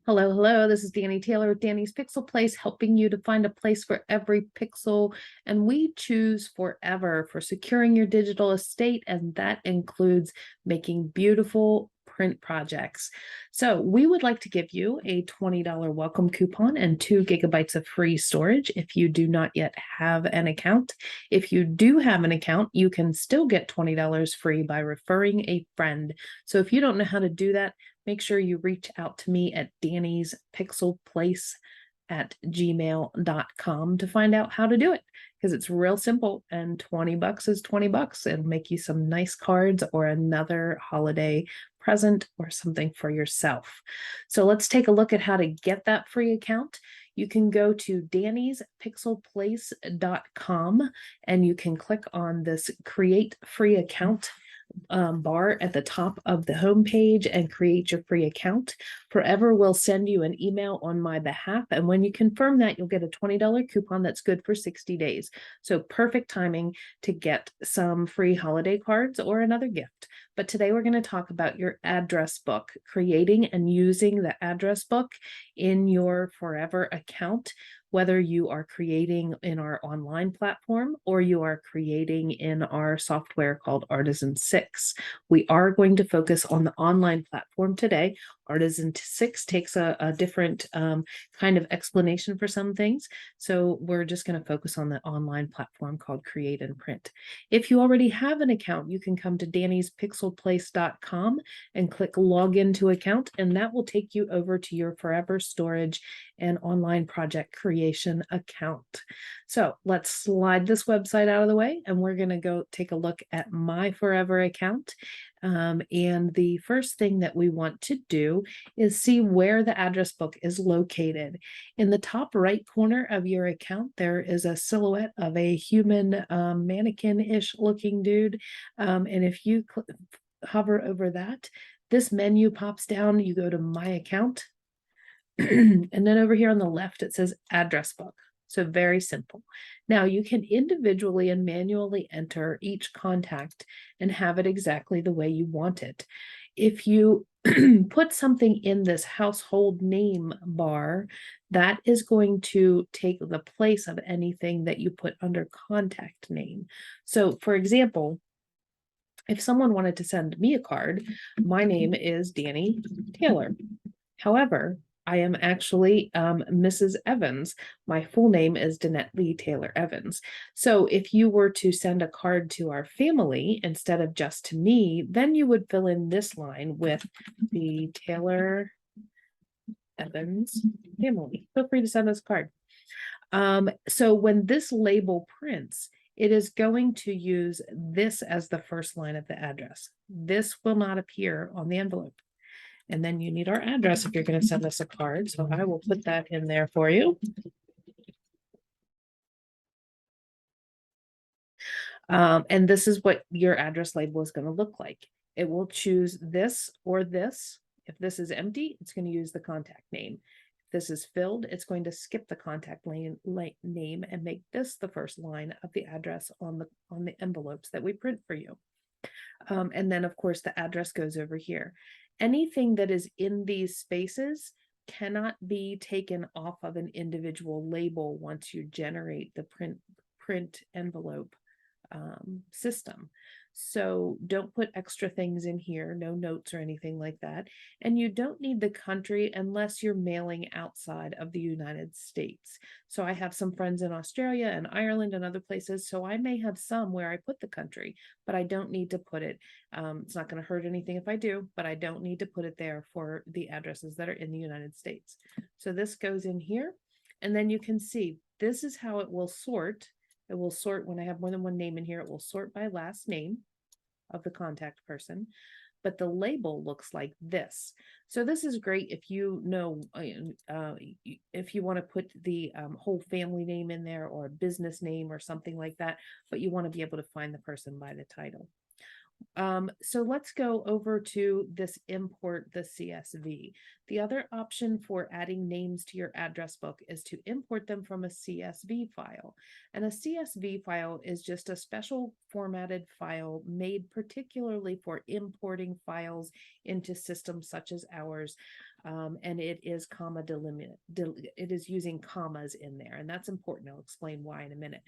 Hello, hello. This is Dani Taylor with Dani's Pixel Place, helping you to find a place for every pixel. And we choose Forever for securing your digital estate, and that includes making beautiful print projects. So we would like to give you a $20 welcome coupon and 2 gigabytes of free storage if you do not yet have an account. If you do have an account, you can still get $20 free by referring a friend. So if you don't know how to do that, make sure you reach out to me at Dani's Pixel Place at gmail.com to find out how to do it, because it's real simple, and 20 bucks is 20 bucks. It'll make you some nice cards or another holiday present or something for yourself. So let's take a look at how to get that free account. You can go to danispixelplace.com and you can click on this create free account bar at the top of the homepage and create your free account. Forever will send you an email on my behalf, and when you confirm that, you'll get a $20 coupon that's good for 60 days. So perfect timing to get some free holiday cards or another gift. But today we're going to talk about your address book, creating and using the address book in your Forever account, whether you are creating in our online platform or you are creating in our software called Artisan 6. We are going to focus on the online platform today. Artisan 6 takes a different kind of explanation for some things. So we're just going to focus on the online platform called Create and Print. If you already have an account, you can come to danispixelplace.com and click log into account, and that will take you over to your Forever storage and online project creation account. So let's slide this website out of the way, and we're going to go take a look at my Forever account. And the first thing that we want to do is see where the address book is located. In the top right corner of your account, there is a silhouette of a human mannequin-ish looking dude. And if you hover over that, this menu pops down. You go to My Account. And then over here on the left, it says Address Book. So very simple. Now you can individually and manually enter each contact and have it exactly the way you want it. If you put something in this household name bar, that is going to take the place of anything that you put under contact name. So for example, if someone wanted to send me a card, my name is Dani Taylor. However, I am actually Mrs. Evans. My full name is Danette Lee Taylor Evans. So if you were to send a card to our family instead of just to me, then you would fill in this line with the Taylor Evans family. Feel free to send us a card. So when this label prints, it is going to use this as the first line of the address. This will not appear on the envelope. And then you need our address if you're going to send us a card. So I will put that in there for you. And this is what your address label is going to look like. It will choose this or this. If this is empty, it's going to use the contact name. If this is filled, it's going to skip the contact name and make this the first line of the address on the envelopes that we print for you. And then, of course, the address goes over here. Anything that is in these spaces cannot be taken off of an individual label once you generate the print envelope system. So don't put extra things in here, no notes or anything like that. And you don't need the country unless you're mailing outside of the United States. So I have some friends in Australia and Ireland and other places, so I may have some where I put the country, but I don't need to put it. It's not going to hurt anything if I do, but I don't need to put it there for the addresses that are in the United States. So this goes in here, and then you can see this is how it will sort. It will sort when I have more than one name in here. It will sort by last name of the contact person, but the label looks like this. So this is great if you know, if you want to put the whole family name in there or a business name or something like that, but you want to be able to find the person by the title. So let's go over to this import the CSV. The other option for adding names to your address book is to import them from a CSV file. And a CSV file is just a special formatted file made particularly for importing files into systems such as ours. And it is comma delimited. It is using commas in there, and that's important. I'll explain why in a minute.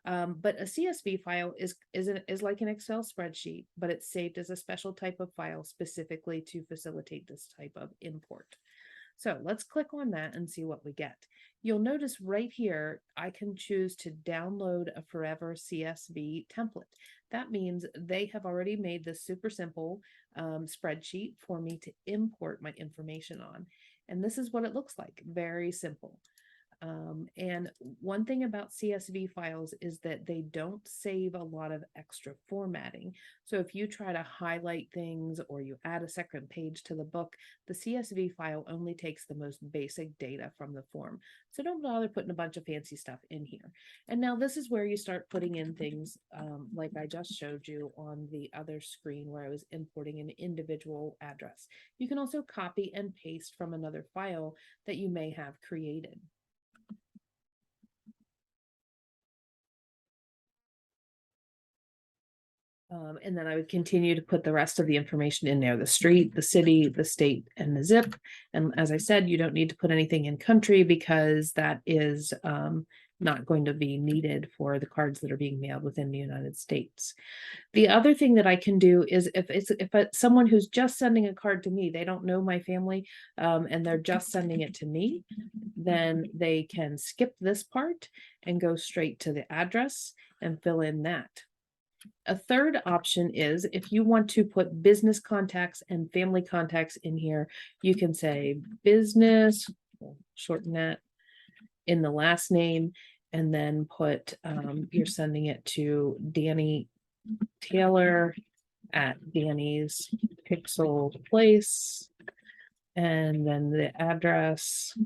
But a CSV file is like an Excel spreadsheet, but it's saved as a special type of file specifically to facilitate this type of import. So let's click on that and see what we get. You'll notice right here, I can choose to download a Forever CSV template. That means they have already made this super simple spreadsheet for me to import my information on. And this is what it looks like, very simple. And one thing about CSV files is that they don't save a lot of extra formatting. So if you try to highlight things or you add a second page to the book, the CSV file only takes the most basic data from the form. So don't bother putting a bunch of fancy stuff in here. And now this is where you start putting in things like I just showed you on the other screen where I was importing an individual address. You can also copy and paste from another file that you may have created. And then I would continue to put the rest of the information in there, the street, the city, the state, and the zip. And as I said, you don't need to put anything in country because that is not going to be needed for the cards that are being mailed within the United States. The other thing that I can do is if it's someone who's just sending a card to me, they don't know my family, and they're just sending it to me, then they can skip this part and go straight to the address and fill in that. A third option is if you want to put business contacts and family contacts in here, you can say business, shorten that in the last name, and then put you're sending it to Dani Taylor at Dani's Pixel Place, and then the address.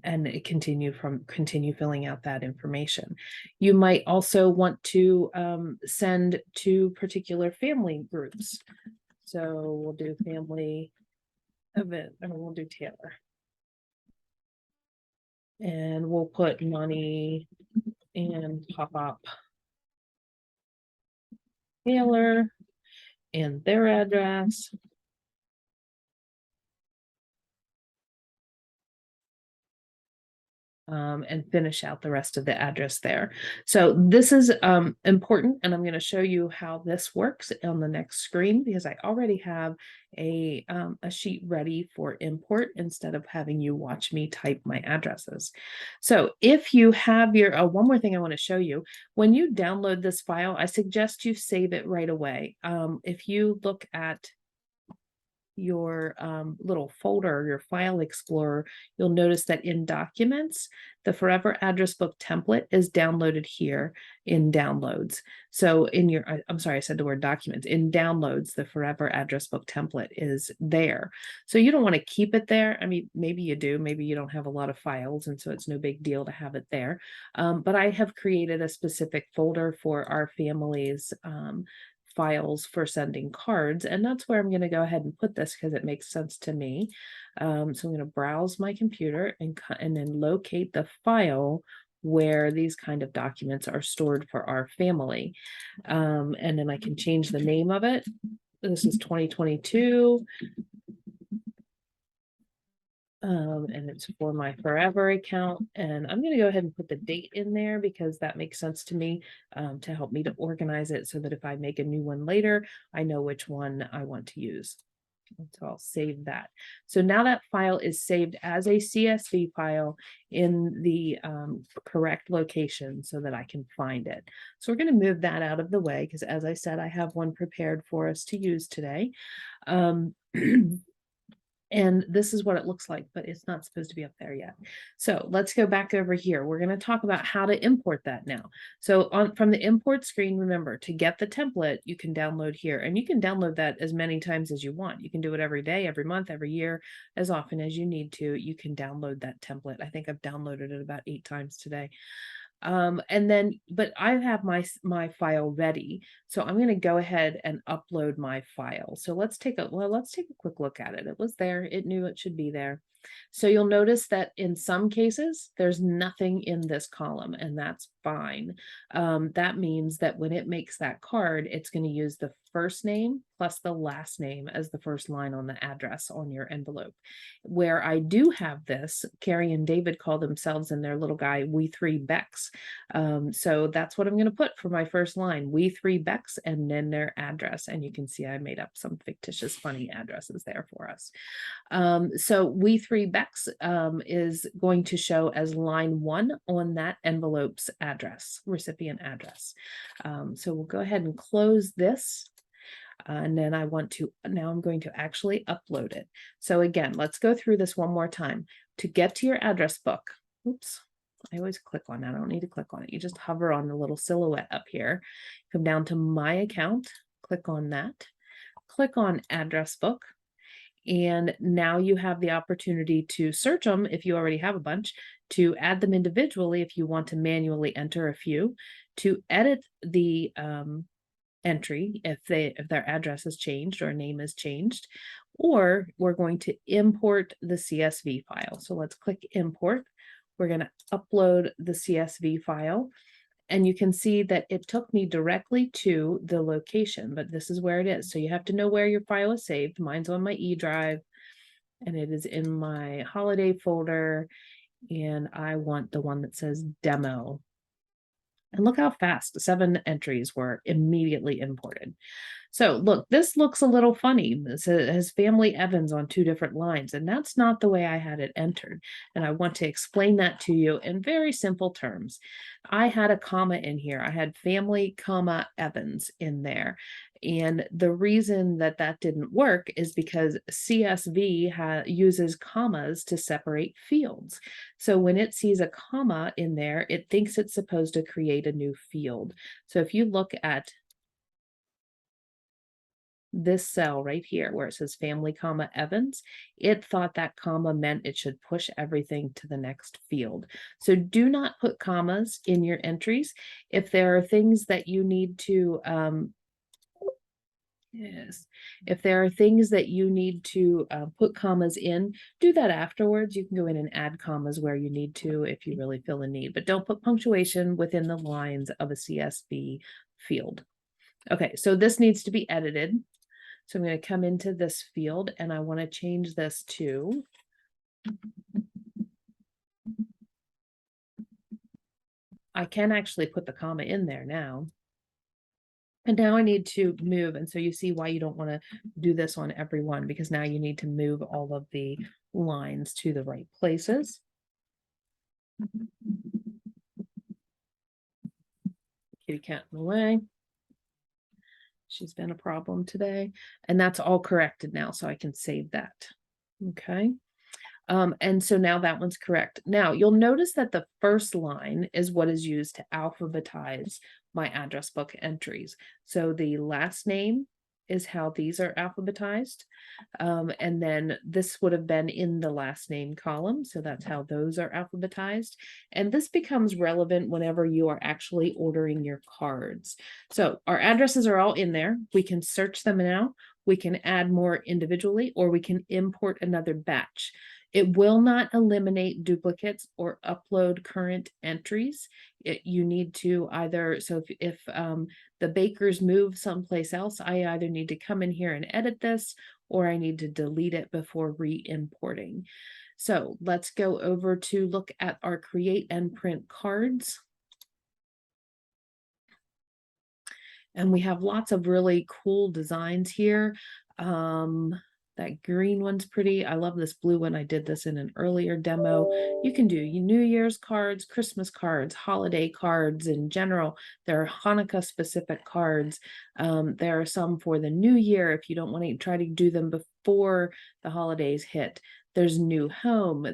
And it continue filling out that information. You might also want to send to particular family groups. So we'll do family event, and we'll do Taylor. And we'll put Money and Pop-Up Taylor and their address. And finish out the rest of the address there. So this is important, and I'm going to show you how this works on the next screen because I already have a sheet ready for import instead of having you watch me type my addresses. So if you have your, one more thing I want to show you, when you download this file, I suggest you save it right away. If you look at your little folder, your file explorer, you'll notice that in documents, the Forever Address Book template is downloaded here in downloads. So in your, I'm sorry, I said the word documents. In downloads, the Forever Address Book template is there. So you don't want to keep it there. I mean, maybe you do, maybe you don't have a lot of files, and so it's no big deal to have it there. But I have created a specific folder for our family's files for sending cards, and that's where I'm going to go ahead and put this because it makes sense to me. So I'm going to browse my computer and then locate the file where these kind of documents are stored for our family, and then I can change the name of it. This is 2022. And it's for my Forever account, and I'm going to go ahead and put the date in there because that makes sense to me, to help me to organize it so that if I make a new one later, I know which one I want to use. So I'll save that. So now that file is saved as a CSV file in the correct location so that I can find it. So we're going to move that out of the way because, as I said, I have one prepared for us to use today. And this is what it looks like, but it's not supposed to be up there yet. So let's go back over here. We're going to talk about how to import that now. So from the import screen, remember to get the template, you can download here, and you can download that as many times as you want. You can do it every day, every month, every year, as often as you need to. You can download that template. I think I've downloaded it about 8 times today. And then, but I have my file ready, so I'm going to go ahead and upload my file. So let's take a quick look at it. It was there, it knew it should be there. So you'll notice that in some cases there's nothing in this column, and that's fine. That means that when it makes that card, it's going to use the first name plus the last name as the first line on the address on your envelope. Where I do have this, Carrie and David call themselves in their little guy, We Three Becks. So that's what I'm going to put for my first line, We Three Becks, and then their address. And you can see I made up some fictitious funny addresses there for us. So We Three Becks is going to show as line 1 on that envelope's address, recipient address. So we'll go ahead and close this. And then now I'm going to actually upload it. So again, let's go through this one more time. To get to your address book, oops, I always click on that. I don't need to click on it. You just hover on the little silhouette up here, come down to My Account, click on that, click on Address Book. And now you have the opportunity to search them if you already have a bunch, to add them individually if you want to manually enter a few, to edit the entry if their address has changed or name is changed, or we're going to import the CSV file. So let's click import. We're going to upload the CSV file, and you can see that it took me directly to the location, but this is where it is. So you have to know where your file is saved. Mine's on my E drive, and it is in my holiday folder, and I want the one that says demo. And look how fast 7 entries were immediately imported. So look, this looks a little funny. This has Family Evans on 2 different lines, and that's not the way I had it entered. And I want to explain that to you in very simple terms. I had a comma in here. I had Family, comma, Evans in there. And the reason that that didn't work is because CSV uses commas to separate fields. So when it sees a comma in there, it thinks it's supposed to create a new field. So if you look at this cell right here where it says Family, comma, Evans, it thought that comma meant it should push everything to the next field. So do not put commas in your entries. If there are things that you need to if there are things that you need to put commas in, do that afterwards. You can go in and add commas where you need to if you really feel the need, but don't put punctuation within the lines of a CSV field. Okay, so this needs to be edited. So I'm going to come into this field and I want to change this to I can actually put the comma in there now. And now I need to move. And so you see why you don't want to do this on every one, because now you need to move all of the lines to the right places. Kitty cat in the way. She's been a problem today. And that's all corrected now, so I can save that. Okay. And so now that one's correct. Now you'll notice that the first line is what is used to alphabetize my address book entries. So the last name is how these are alphabetized. And then this would have been in the last name column. So that's how those are alphabetized. And this becomes relevant whenever you are actually ordering your cards. So our addresses are all in there. We can search them now. We can add more individually, or we can import another batch. It will not eliminate duplicates or upload current entries. You need to either, so if the bakers move someplace else, I either need to come in here and edit this, or I need to delete it before re-importing. So let's go over to look at our create and print cards. And we have lots of really cool designs here. That green one's pretty. I love this blue one. I did this in an earlier demo. You can do New Year's cards, Christmas cards, holiday cards in general. There are Hanukkah specific cards. There are some for the new year if you don't want to try to do them before the holidays hit. There's new home.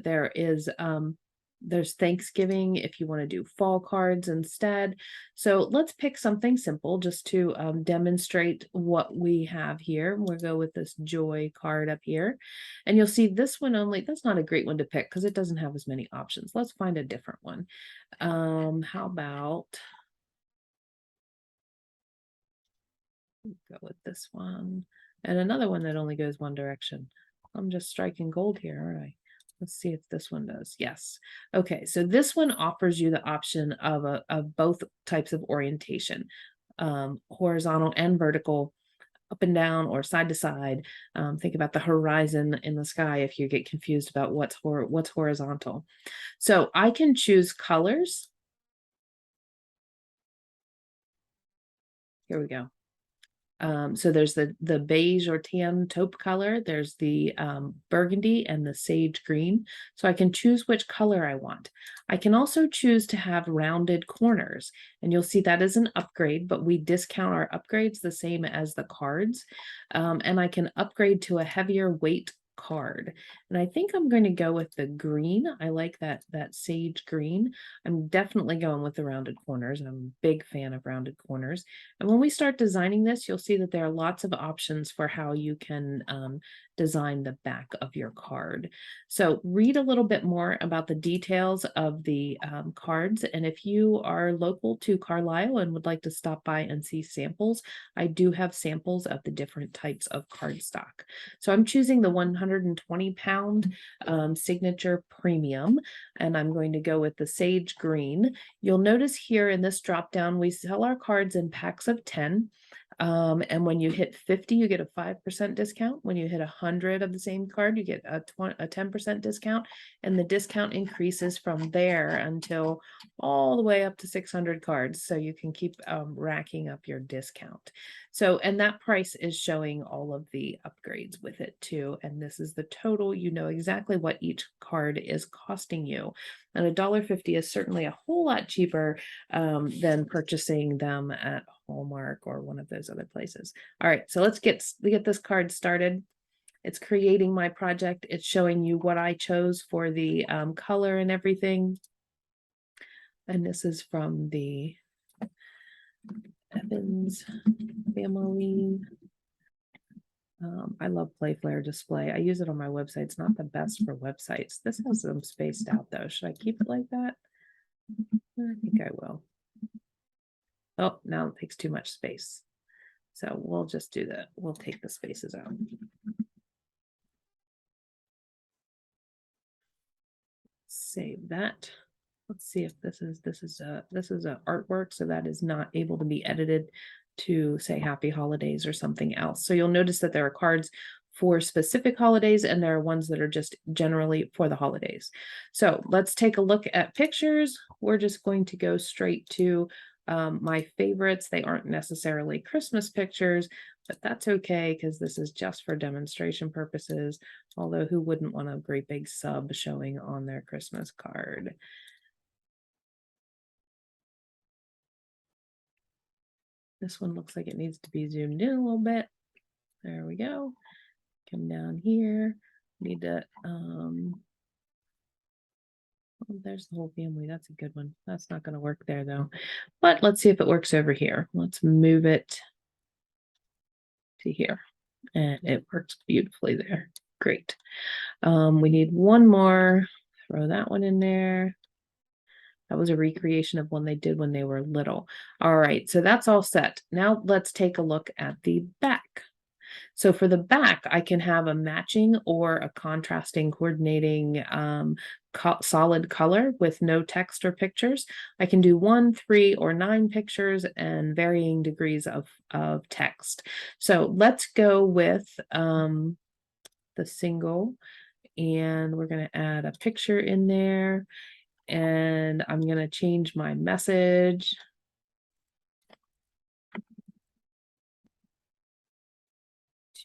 There's Thanksgiving if you want to do fall cards instead. So let's pick something simple just to demonstrate what we have here. We'll go with this joy card up here. And you'll see this one only, that's not a great one to pick because it doesn't have as many options. Let's find a different one. How about, go with this one. And another one that only goes one direction. I'm just striking gold here, aren't I? Let's see if this one does. Yes. Okay. So this one offers you the option of both types of orientation, horizontal and vertical, up and down or side to side. Think about the horizon in the sky if you get confused about what's horizontal. So I can choose colors. Here we go. So there's the beige or tan taupe color, there's the burgundy and the sage green. So I can choose which color I want. I can also choose to have rounded corners, and you'll see that is an upgrade, but we discount our upgrades the same as the cards. And I can upgrade to a heavier weight card. And I think I'm going to go with the green. I like that sage green. I'm definitely going with the rounded corners. I'm a big fan of rounded corners. And when we start designing this, you'll see that there are lots of options for how you can design the back of your card. So read a little bit more about the details of the cards. And if you are local to Carlisle and would like to stop by and see samples, I do have samples of the different types of cardstock. So I'm choosing the 120-pound signature premium, and I'm going to go with the sage green. You'll notice here in this drop down, we sell our cards in packs of 10. And when you hit 50, you get a 5% discount. When you hit 100 of the same card, you get a 10% discount. And the discount increases from there until all the way up to 600 cards. So you can keep racking up your discount. So, and that price is showing all of the upgrades with it too. And this is the total. You know exactly what each card is costing you. And $1.50 is certainly a whole lot cheaper than purchasing them at Hallmark or one of those other places. All right, so let's get this card started. It's creating my project. It's showing you what I chose for the color and everything. And this is from the Evans family. I love Play Flare display. I use it on my website. It's not the best for websites. This has them spaced out though. Should I keep it like that? I think I will. Oh, now it takes too much space. So we'll just do that. We'll take the spaces out. Save that. Let's see if this is a artwork, so that is not able to be edited to say happy holidays or something else. So you'll notice that there are cards for specific holidays and there are ones that are just generally for the holidays. So let's take a look at pictures. We're just going to go straight to my favorites. They aren't necessarily Christmas pictures, but that's okay because this is just for demonstration purposes. Although who wouldn't want a great big sub showing on their Christmas card? This one looks like it needs to be zoomed in a little bit. There we go. Come down here. Need to oh, there's the whole family. That's a good one. That's not going to work there though. But let's see if it works over here. Let's move it to here. And it works beautifully there. Great. We need one more. Throw that one in there. That was a recreation of one they did when they were little. All right, so that's all set. Now let's take a look at the back. So for the back, I can have a matching or a contrasting coordinating solid color with no text or pictures. I can do 1, 3, or 9 pictures and varying degrees of text. So let's go with the single, and we're going to add a picture in there. And I'm going to change my message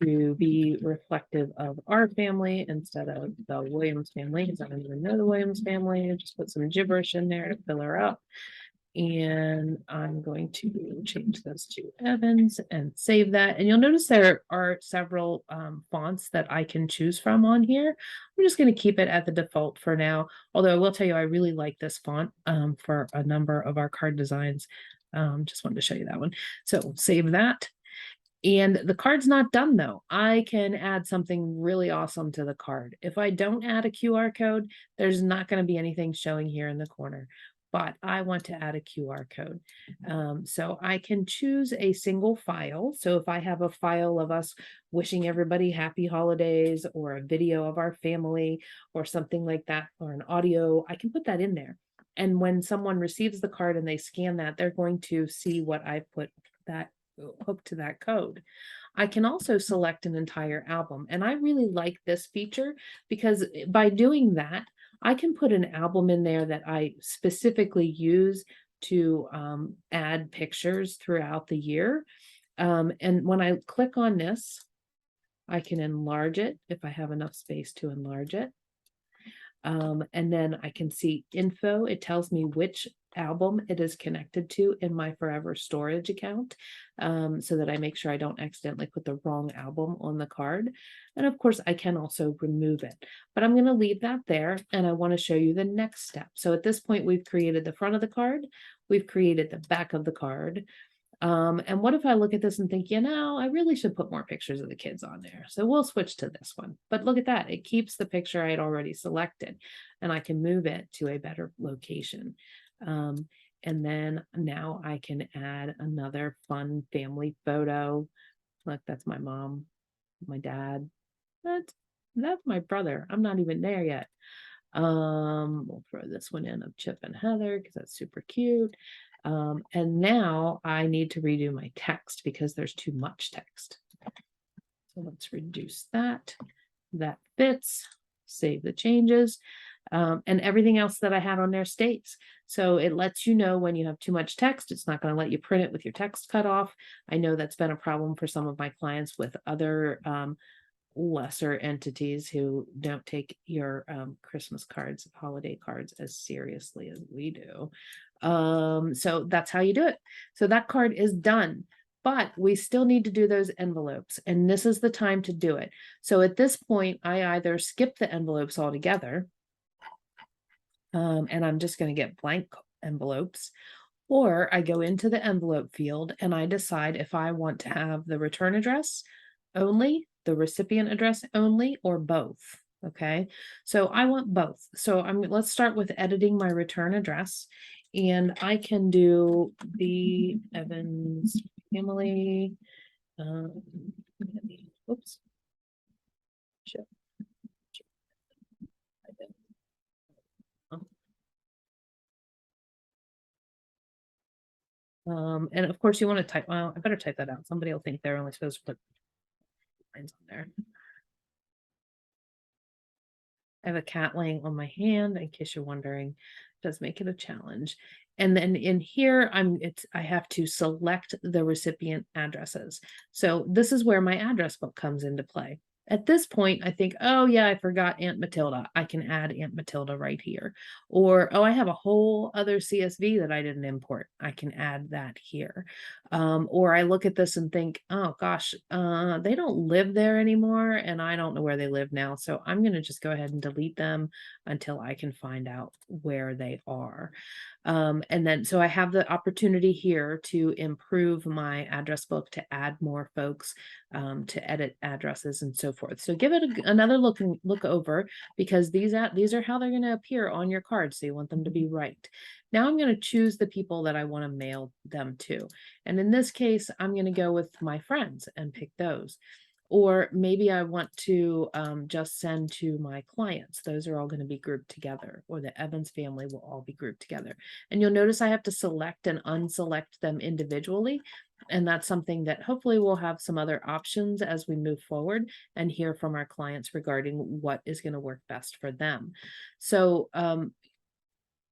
to be reflective of our family instead of the Williams family, because I don't even know the Williams family. I just put some gibberish in there to fill her up. And I'm going to change this to Evans and save that. And you'll notice there are several fonts that I can choose from on here. I'm just going to keep it at the default for now. Although I will tell you, I really like this font for a number of our card designs. Just wanted to show you that one. So save that. And the card's not done though. I can add something really awesome to the card. If I don't add a QR code, there's not going to be anything showing here in the corner. but I want to add a QR code. So I can choose a single file. So if I have a file of us wishing everybody happy holidays, or a video of our family, or something like that, or an audio, I can put that in there. And when someone receives the card and they scan that, they're going to see what I put that hooked to that code. I can also select an entire album. And I really like this feature because by doing that, I can put an album in there that I specifically use to add pictures throughout the year. And when I click on this, I can enlarge it if I have enough space to enlarge it. And then I can see info. It tells me which album it is connected to in my Forever Storage account, so that I make sure I don't accidentally put the wrong album on the card. And of course, I can also remove it, but I'm going to leave that there, and I want to show you the next step. So at this point, we've created the front of the card, we've created the back of the card. And what if I look at this and think, I really should put more pictures of the kids on there. So we'll switch to this one. But look at that. It keeps the picture I had already selected, and I can move it to a better location. And then now I can add another fun family photo. Look, that's my mom, my dad. That's my brother. I'm not even there yet. We'll throw this one in of Chip and Heather because that's super cute. And now I need to redo my text because there's too much text. So let's reduce that. That fits. Save the changes. And everything else that I had on there stays. So it lets you know when you have too much text. It's not going to let you print it with your text cut off. I know that's been a problem for some of my clients with other lesser entities who don't take your Christmas cards, holiday cards as seriously as we do. So that's how you do it. So that card is done, but we still need to do those envelopes, and this is the time to do it. So at this point, I either skip the envelopes altogether, and I'm just going to get blank envelopes, or I go into the envelope field and I decide if I want to have the return address only, the recipient address only, or both. Okay, so I want both. So let's start with editing my return address, and I can do the Evans family. Oops. And of course you want to type, well, I better type that out. Somebody will think they're only supposed to put lines on there. I have a cat laying on my hand, in case you're wondering. It does make it a challenge. And then in here, I have to select the recipient addresses. So this is where my address book comes into play. At this point, I think, oh yeah, I forgot Aunt Matilda. I can add Aunt Matilda right here. Or, oh, I have a whole other CSV that I didn't import. I can add that here. Or I look at this and think, oh gosh, they don't live there anymore, and I don't know where they live now. So I'm going to just go ahead and delete them until I can find out where they are. And then, so I have the opportunity here to improve my address book, to add more folks, to edit addresses and so forth. So give it another look over, because these are how they're going to appear on your card. So you want them to be right. Now I'm going to choose the people that I want to mail them to. And in this case, I'm going to go with my friends and pick those. Or maybe I want to just send to my clients. Those are all going to be grouped together, or the Evans family will all be grouped together. And you'll notice I have to select and unselect them individually. And that's something that hopefully we'll have some other options as we move forward and hear from our clients regarding what is going to work best for them. So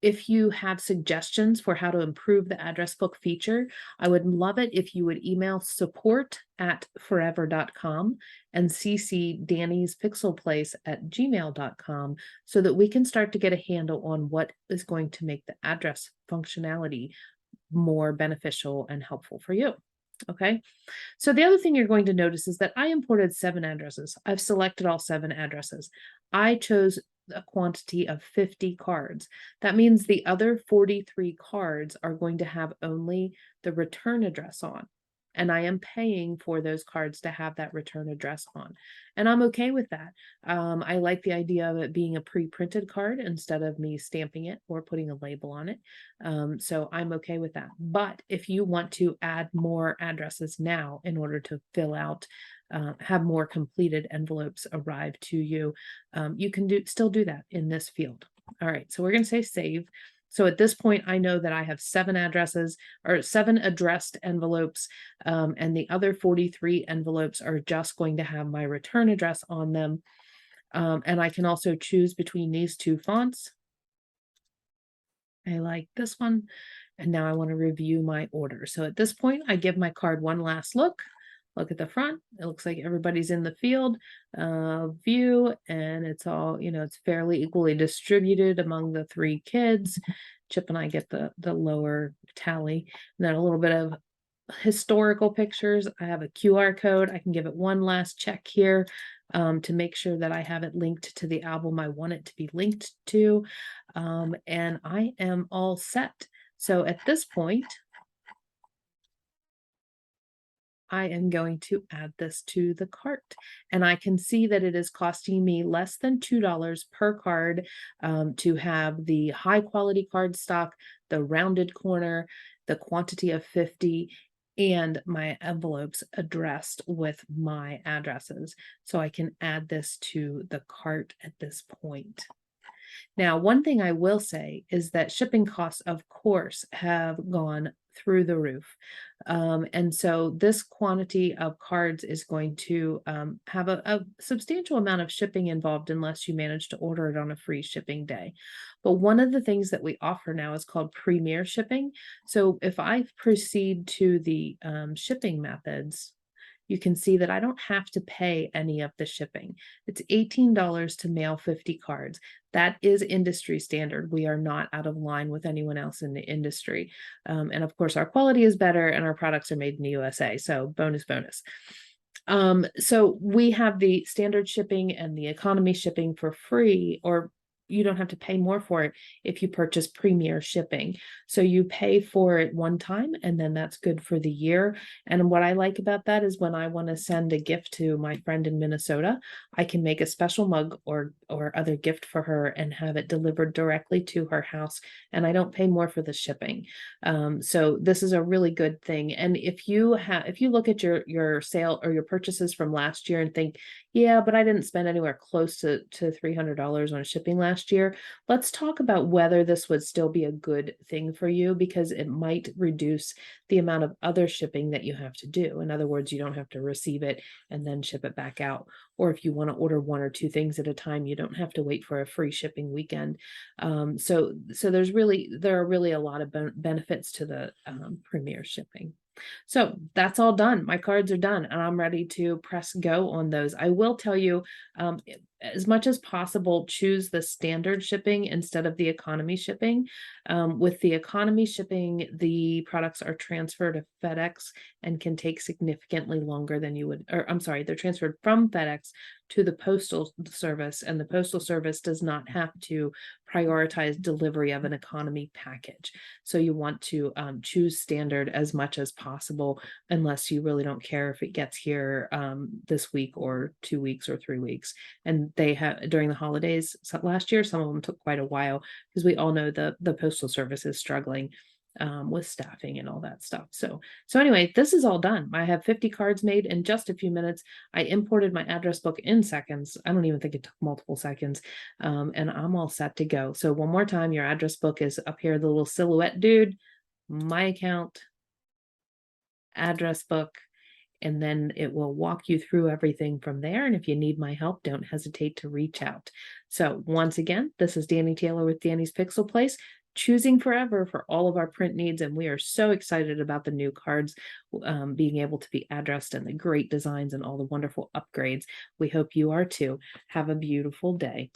if you have suggestions for how to improve the address book feature, I would love it if you would email support@forever.com and CC Dani's Pixel Place at gmail.com, so that we can start to get a handle on what is going to make the address functionality more beneficial and helpful for you. Okay, so the other thing you're going to notice is that I imported 7 addresses. I've selected all 7 addresses. I chose a quantity of 50 cards. That means the other 43 cards are going to have only the return address on. and I am paying for those cards to have that return address on. And I'm okay with that. I like the idea of it being a pre-printed card instead of me stamping it or putting a label on it. So I'm okay with that. But if you want to add more addresses now in order to fill out, have more completed envelopes arrive to you, you can still do that in this field. All right, so we're going to say save. So at this point, I know that I have 7 addresses or 7 addressed envelopes, and the other 43 envelopes are just going to have my return address on them. And I can also choose between these 2 fonts. I like this one. And now I want to review my order. So at this point, I give my card one last look. Look at the front. It looks like everybody's in the field view, and it's all, it's fairly equally distributed among the 3 kids. Chip and I get the lower tally. And then a little bit of historical pictures. I have a QR code. I can give it one last check here to make sure that I have it linked to the album I want it to be linked to. And I am all set. So at this point, I am going to add this to the cart, and I can see that it is costing me less than $2 per card to have the high quality card stock, the rounded corner, the quantity of 50, and my envelopes addressed with my addresses. So I can add this to the cart at this point. Now, one thing I will say is that shipping costs, of course, have gone through the roof. And so this quantity of cards is going to have a substantial amount of shipping involved unless you manage to order it on a free shipping day. But one of the things that we offer now is called Premier Shipping. So if I proceed to the shipping methods, you can see that I don't have to pay any of the shipping. It's $18 to mail 50 cards. That is industry standard. We are not out of line with anyone else in the industry. And of course, our quality is better and our products are made in the USA. So bonus. So we have the standard shipping and the economy shipping for free, or you don't have to pay more for it if you purchase Premier Shipping. So you pay for it one time and then that's good for the year. And what I like about that is when I want to send a gift to my friend in Minnesota, I can make a special mug or other gift for her and have it delivered directly to her house, and I don't pay more for the shipping. So this is a really good thing. And if you look at your sale or your purchases from last year and think, yeah, but I didn't spend anywhere close to $300 on shipping last year, let's talk about whether this would still be a good thing for you, because it might reduce the amount of other shipping that you have to do. In other words, you don't have to receive it and then ship it back out. Or if you want to order 1 or 2 things at a time, you don't have to wait for a free shipping weekend. So there are really a lot of benefits to the Premier Shipping. So that's all done. My cards are done and I'm ready to press go on those. I will tell you, as much as possible, choose the standard shipping instead of the economy shipping. With the economy shipping, the products are transferred to FedEx and can take significantly longer than you would, or I'm sorry, they're transferred from FedEx to the postal service, and the postal service does not have to prioritize delivery of an economy package. So you want to choose standard as much as possible, unless you really don't care if it gets here this week or 2 weeks or 3 weeks. And they have, during the holidays last year, some of them took quite a while because we all know the postal service is struggling with staffing and all that stuff. So anyway, this is all done. I have 50 cards made in just a few minutes. I imported my address book in seconds. I don't even think it took multiple seconds. And I'm all set to go. So one more time, your address book is up here, the little silhouette dude, my account, address book, and then it will walk you through everything from there. And if you need my help, don't hesitate to reach out. So once again, this is Dani Taylor with Dani's Pixel Place, choosing forever for all of our print needs. And we are so excited about the new cards being able to be addressed and the great designs and all the wonderful upgrades. We hope you are too. Have a beautiful day.